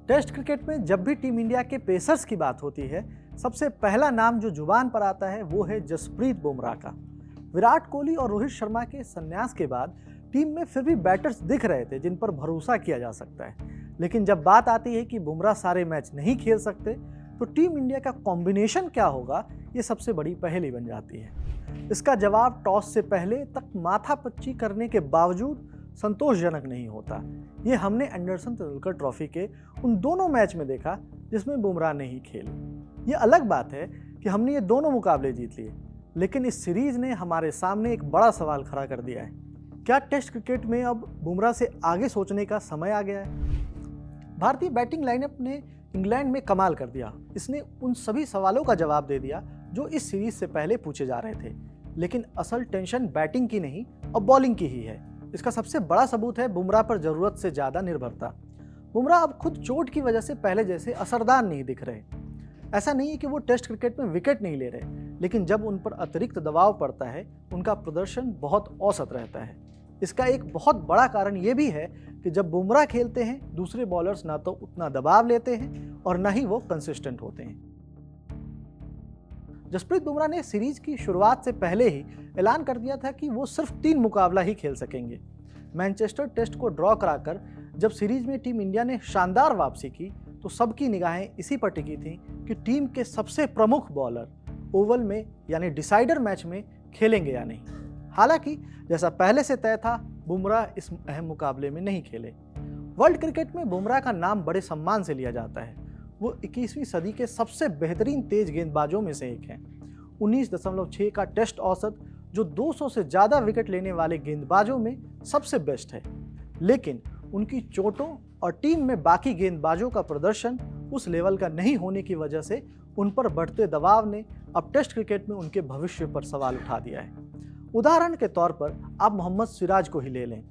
Test cricket में जब भी टीम इंडिया के पेसर्स की बात होती है, सबसे पहला नाम जो जुबान पर आता है वो है जसप्रीत बुमराह का। विराट कोहली और रोहित शर्मा के संन्यास के बाद टीम में फिर भी बैटर्स दिख रहे थे जिन पर भरोसा किया जा सकता है। लेकिन जब बात आती है कि बुमराह सारे मैच नहीं खेल सकते तो टीम इंडिया का कॉम्बिनेशन क्या होगा, ये सबसे बड़ी पहेली बन जाती है। इसका जवाब टॉस से पहले तक माथापच्ची करने के बावजूद संतोषजनक नहीं होता। ये हमने एंडरसन तेंदुलकर ट्रॉफी के उन दोनों मैच में देखा जिसमें बुमराह नहीं खेले। ये अलग बात है कि हमने ये दोनों मुकाबले जीत लिए, लेकिन इस सीरीज ने हमारे सामने एक बड़ा सवाल खड़ा कर दिया है। क्या टेस्ट क्रिकेट में अब बुमराह से आगे सोचने का समय आ गया है? भारतीय बैटिंग लाइनअप ने इंग्लैंड में कमाल कर दिया। इसने उन सभी सवालों का जवाब दे दिया जो इस सीरीज से पहले पूछे जा रहे थे। लेकिन असल टेंशन बैटिंग की नहीं, अब बॉलिंग की ही है। इसका सबसे बड़ा सबूत है बुमराह पर जरूरत से ज्यादा निर्भरता। बुमराह अब खुद चोट की वजह से पहले जैसे असरदार नहीं दिख रहे। ऐसा नहीं है कि वो टेस्ट क्रिकेट में विकेट नहीं ले रहे, लेकिन जब उन पर अतिरिक्त दबाव पड़ता है उनका प्रदर्शन बहुत औसत रहता है। इसका एक बहुत बड़ा कारण ये भी है कि जब बुमराह खेलते हैं दूसरे बॉलर्स ना तो उतना दबाव लेते हैं और ना ही वो कंसिस्टेंट होते हैं। जसप्रीत बुमराह ने सीरीज की शुरुआत से पहले ही ऐलान कर दिया था कि वो सिर्फ 3 मुकाबला ही खेल सकेंगे। मैनचेस्टर टेस्ट को ड्रॉ कराकर जब सीरीज में टीम इंडिया ने शानदार वापसी की तो सबकी निगाहें इसी पर टिकी थी कि टीम के सबसे प्रमुख बॉलर ओवल में यानी डिसाइडर मैच में खेलेंगे या नहीं। हालांकि जैसा पहले से तय था, बुमराह इस अहम मुकाबले में नहीं खेले। वर्ल्ड क्रिकेट में बुमराह का नाम बड़े सम्मान से लिया जाता है। वो 21वीं सदी के सबसे बेहतरीन तेज गेंदबाजों में से एक हैं। 19.6 का टेस्ट औसत जो 200 से ज़्यादा विकेट लेने वाले गेंदबाजों में सबसे बेस्ट है। लेकिन उनकी चोटों और टीम में बाकी गेंदबाजों का प्रदर्शन उस लेवल का नहीं होने की वजह से उन पर बढ़ते दबाव ने अब टेस्ट क्रिकेट में उनके भविष्य पर सवाल उठा दिया है। उदाहरण के तौर पर आप मोहम्मद सिराज को ही ले लें।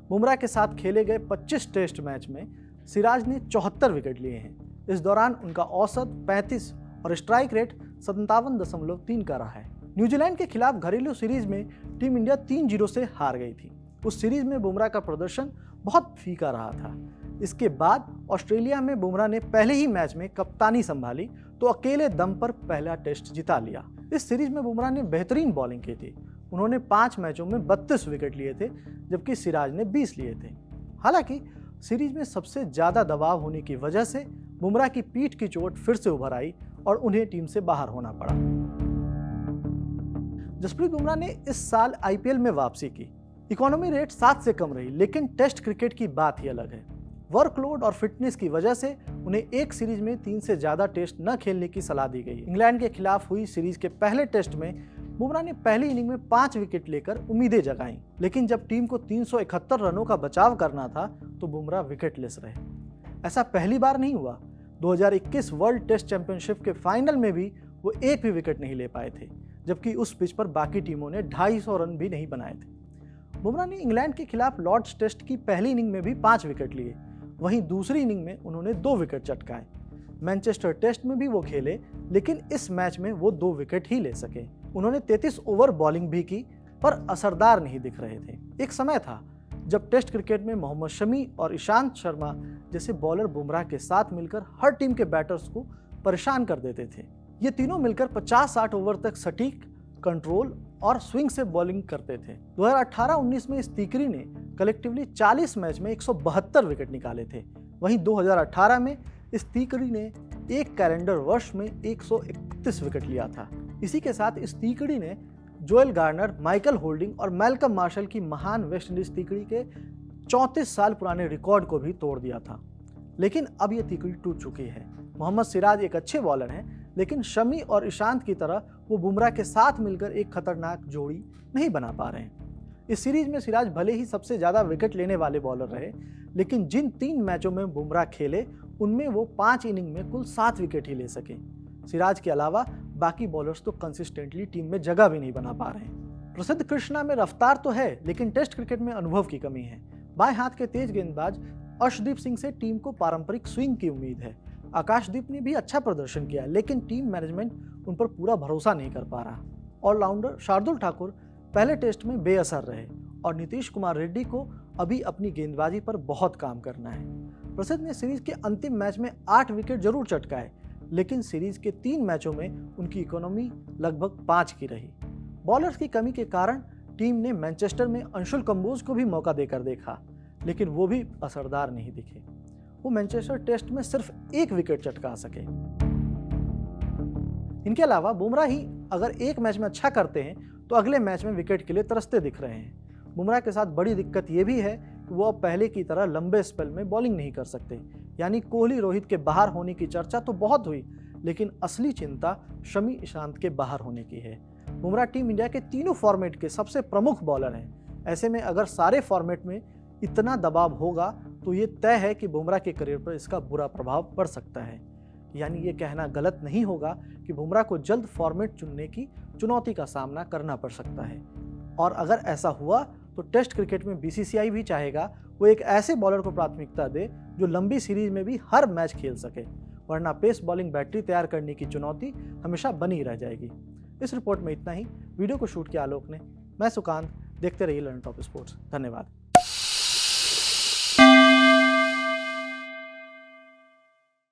बुमराह के साथ खेले गए 25 टेस्ट मैच में सिराज ने 74 विकेट लिए हैं। इस दौरान उनका औसत 35 और स्ट्राइक रेट 57.3 का रहा है। न्यूजीलैंड के खिलाफ घरेलू सीरीज में टीम इंडिया 3-0 से हार गई थी। उस सीरीज में बुमराह का प्रदर्शन बहुत फीका रहा था। इसके बाद ऑस्ट्रेलिया में बुमराह ने पहले ही मैच में कप्तानी संभाली तो अकेले दम पर पहला टेस्ट जिता लिया। इस सीरीज में बुमराह ने बेहतरीन बॉलिंग की थी। उन्होंने 5 मैचों में 32 विकेट लिए थे, जबकि सिराज ने 20 लिए थे। हालांकि सीरीज में सबसे ज्यादा दबाव होने की वजह से बुमराह की पीठ की चोट फिर से उभर आई और उन्हें टीम से बाहर होना पड़ा। जसप्रीत बुमराह ने इस साल आईपीएल में वापसी की। इकोनॉमी रेट 7 से कम रही, लेकिन टेस्ट क्रिकेट की बात ही अलग है। वर्कलोड और फिटनेस की वजह से उन्हें एक सीरीज में 3 से ज्यादा टेस्ट न खेलने की सलाह दी गई। इंग्लैंड के खिलाफ हुई सीरीज के पहले टेस्ट में बुमराह ने पहली इनिंग में 5 विकेट लेकर उम्मीदें जगाईं, लेकिन जब टीम को 371 रनों का बचाव करना था तो बुमराह विकेटलेस रहे। ऐसा पहली बार नहीं हुआ। 2021 वर्ल्ड टेस्ट चैंपियनशिप के फाइनल में भी वो एक भी विकेट नहीं ले पाए थे, जबकि उस पिच पर बाकी टीमों ने 250 रन भी नहीं बनाए थे। बुमराह ने इंग्लैंड के खिलाफ लॉर्ड्स टेस्ट की पहली इनिंग में भी 5 विकेट लिए, वहीं दूसरी इनिंग में उन्होंने 2 विकेट चटकाए। मैनचेस्टर टेस्ट में भी वो खेले, लेकिन इस मैच में वो 2 विकेट ही ले सके। उन्होंने 33 ओवर बॉलिंग भी की, पर असरदार नहीं दिख रहे थे। एक समय था जब टेस्ट क्रिकेट में मोहम्मद शमी और ईशांत शर्मा जैसे बॉलर बुमराह के साथ मिलकर हर टीम के बैटर्स को परेशान कर देते थे। ये तीनों मिलकर 50-60 ओवर तक सटीक, कंट्रोल और स्विंग से बॉलिंग करते थे। 2018-19 में इस तीकरी ने कलेक्टिवली 40 मैच में 172 विकेट निकाले थे। वहीं 2018 में इस तीकड़ी ने एक कैलेंडर वर्ष में 131 विकेट लिया था। इसी के साथ इस तीकड़ी ने जोएल गार्नर, माइकल होल्डिंग और मैल्कम मार्शल की महान वेस्ट इंडीज तीकड़ी के 34 साल पुराने रिकॉर्ड को भी तोड़ दिया था। लेकिन अब यह तीकड़ी टूट चुकी है। मोहम्मद सिराज एक अच्छे बॉलर हैं, लेकिन शमी और ईशांत की तरह वो बुमराह के साथ मिलकर एक खतरनाक जोड़ी नहीं बना पा रहे हैं। इस सीरीज में सिराज भले ही सबसे ज्यादा विकेट लेने वाले बॉलर रहे, लेकिन जिन 3 मैचों में बुमराह खेले उनमें वो 5 इनिंग में कुल 7 विकेट ही ले सके। सिराज के अलावा बाकी बॉलर्स तो कंसिस्टेंटली टीम में जगह भी नहीं बना पा रहे हैं। प्रसिद्ध कृष्णा में रफ्तार तो है, लेकिन टेस्ट क्रिकेट में अनुभव की कमी है। बाएं हाथ के तेज गेंदबाज अर्शदीप सिंह से टीम को पारंपरिक स्विंग की उम्मीद है। आकाशदीप ने भी अच्छा प्रदर्शन किया, लेकिन टीम मैनेजमेंट उन पर पूरा भरोसा नहीं कर पा रहा। ऑलराउंडर शार्दुल ठाकुर पहले टेस्ट में बेअसर रहे और नीतीश कुमार रेड्डी को अभी अपनी गेंदबाजी पर बहुत काम करना है। प्रसिद्ध ने सीरीज के अंतिम मैच में 8 विकेट जरूर चटकाए, लेकिन सीरीज के 3 मैचों में उनकी इकोनॉमी लगभग 5 की रही। बॉलर्स की कमी के कारण टीम ने मैनचेस्टर में अंशुल कंबोज को भी मौका देकर देखा, लेकिन वो भी असरदार नहीं दिखे। वो मैनचेस्टर टेस्ट में सिर्फ 1 विकेट चटका सके। इनके अलावा बुमराह ही अगर एक मैच में अच्छा करते हैं तो अगले मैच में विकेट के लिए तरसते दिख रहे हैं। बुमराह के साथ बड़ी दिक्कत ये भी है कि वो अब पहले की तरह लंबे स्पेल में बॉलिंग नहीं कर सकते। यानी कोहली रोहित के बाहर होने की चर्चा तो बहुत हुई, लेकिन असली चिंता शमी ईशांत के बाहर होने की है। बुमराह टीम इंडिया के तीनों फॉर्मेट के सबसे प्रमुख बॉलर हैं। ऐसे में अगर सारे फॉर्मेट में इतना दबाव होगा तो ये तय है कि बुमराह के करियर पर इसका बुरा प्रभाव पड़ सकता है। यानी ये कहना गलत नहीं होगा कि बुमराह को जल्द फॉर्मेट चुनने की चुनौती का सामना करना पड़ सकता है। और अगर ऐसा हुआ तो टेस्ट क्रिकेट में बीसीसीआई भी चाहेगा वो एक ऐसे बॉलर को प्राथमिकता दे जो लंबी सीरीज में भी हर मैच खेल सके, वरना पेस बॉलिंग बैटरी तैयार करने की चुनौती हमेशा बनी रह जाएगी। इस रिपोर्ट में इतना ही। वीडियो को शूट किया आलोक ने। मैं सुकांत। देखते रहिए लर्न टॉप स्पोर्ट्स। धन्यवाद।